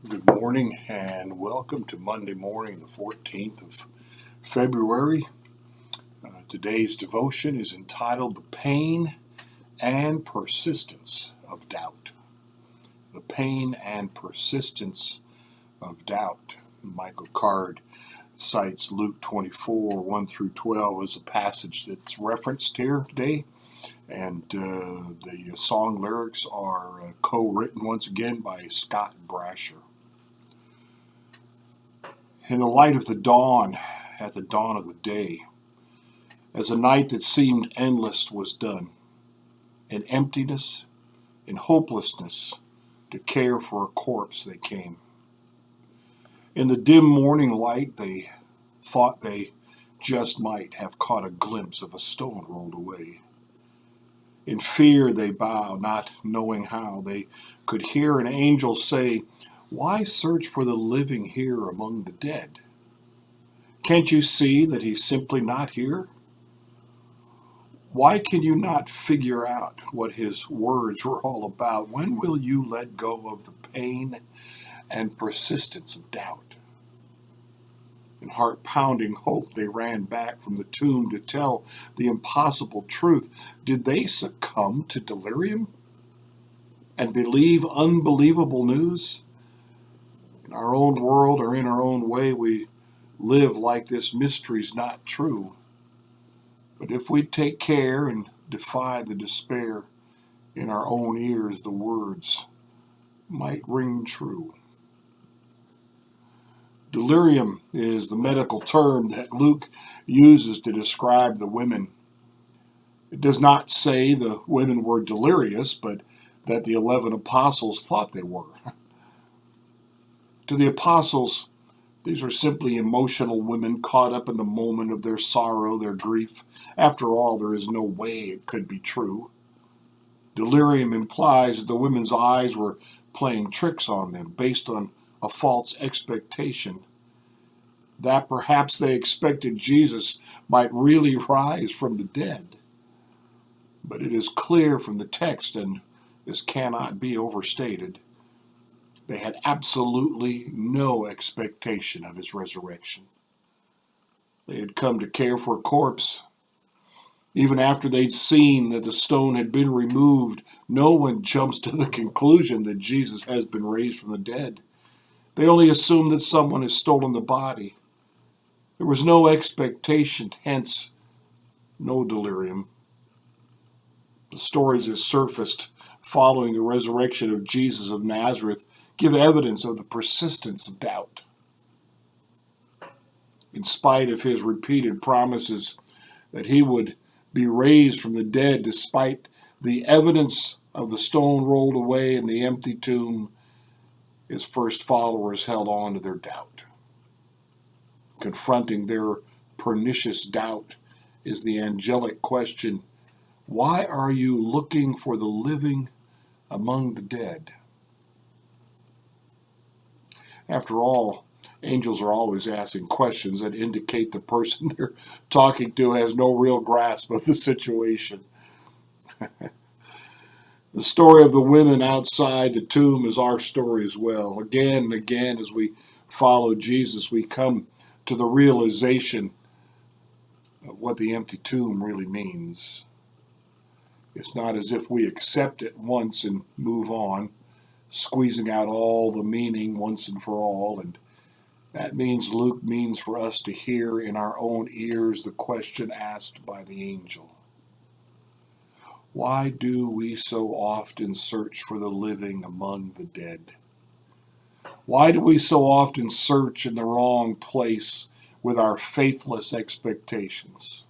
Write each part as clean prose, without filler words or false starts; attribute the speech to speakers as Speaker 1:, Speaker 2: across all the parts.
Speaker 1: Good morning and welcome to Monday morning, the 14th of February. Today's devotion is entitled The Pain and Persistence of Doubt. The Pain and Persistence of Doubt. Michael Card cites Luke 24, 1 through 12 as a passage that's referenced here today. And the song lyrics are co-written once again by Scott Brasher. In the light of the dawn, at the dawn of the day, as a night that seemed endless was done, in emptiness, in hopelessness, to care for a corpse they came. In the dim morning light, they thought they just might have caught a glimpse of a stone rolled away. In fear they bow, not knowing how. They could hear an angel say, "Why search for the living here among the dead? Can't you see that he's simply not here? Why can you not figure out what his words were all about? When will you let go of the pain and persistence of doubt?" In heart-pounding hope, they ran back from the tomb to tell the impossible truth. Did they succumb to delirium and believe unbelievable news? In our own world or in our own way, we live like this mystery's not true. But if we take care and defy the despair, in our own ears the words might ring true. Delirium is the medical term that Luke uses to describe the women. It does not say the women were delirious, but that the 11 apostles thought they were. To the apostles, these are simply emotional women caught up in the moment of their sorrow, their grief. After all, there is no way it could be true. Delirium implies that the women's eyes were playing tricks on them based on a false expectation that perhaps they expected Jesus might really rise from the dead. But it is clear from the text, and this cannot be overstated, they had absolutely no expectation of his resurrection. They had come to care for a corpse. Even after they'd seen that the stone had been removed, no one jumps to the conclusion that Jesus has been raised from the dead. They only assume that someone has stolen the body. There was no expectation, hence no delirium. The stories that surfaced following the resurrection of Jesus of Nazareth give evidence of the persistence of doubt. In spite of his repeated promises that he would be raised from the dead, despite the evidence of the stone rolled away in the empty tomb, his first followers held on to their doubt. Confronting their pernicious doubt is the angelic question, "Why are you looking for the living among the dead?" After all, angels are always asking questions that indicate the person they're talking to has no real grasp of the situation. The story of the women outside the tomb is our story as well. Again and again, as we follow Jesus, we come to the realization of what the empty tomb really means. It's not as if we accept it once and move on, squeezing out all the meaning once and for all, and that means Luke means for us to hear in our own ears the question asked by the angel. Why do we so often search for the living among the dead? Why do we so often search in the wrong place with our faithless expectations?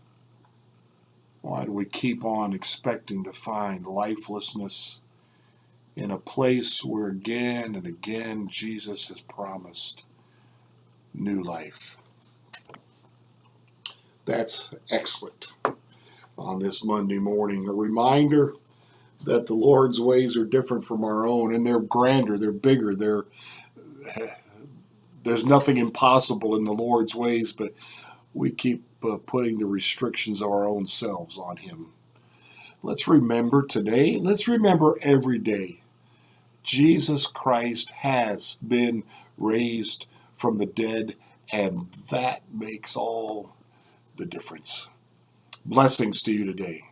Speaker 1: Why do we keep on expecting to find lifelessness in a place where again and again Jesus has promised new life? That's excellent on this Monday morning. A reminder that the Lord's ways are different from our own, and they're grander, they're bigger, there's nothing impossible in the Lord's ways, but we keep putting the restrictions of our own selves on him. Let's remember today, let's remember every day Jesus Christ has been raised from the dead, and that makes all the difference. Blessings to you today.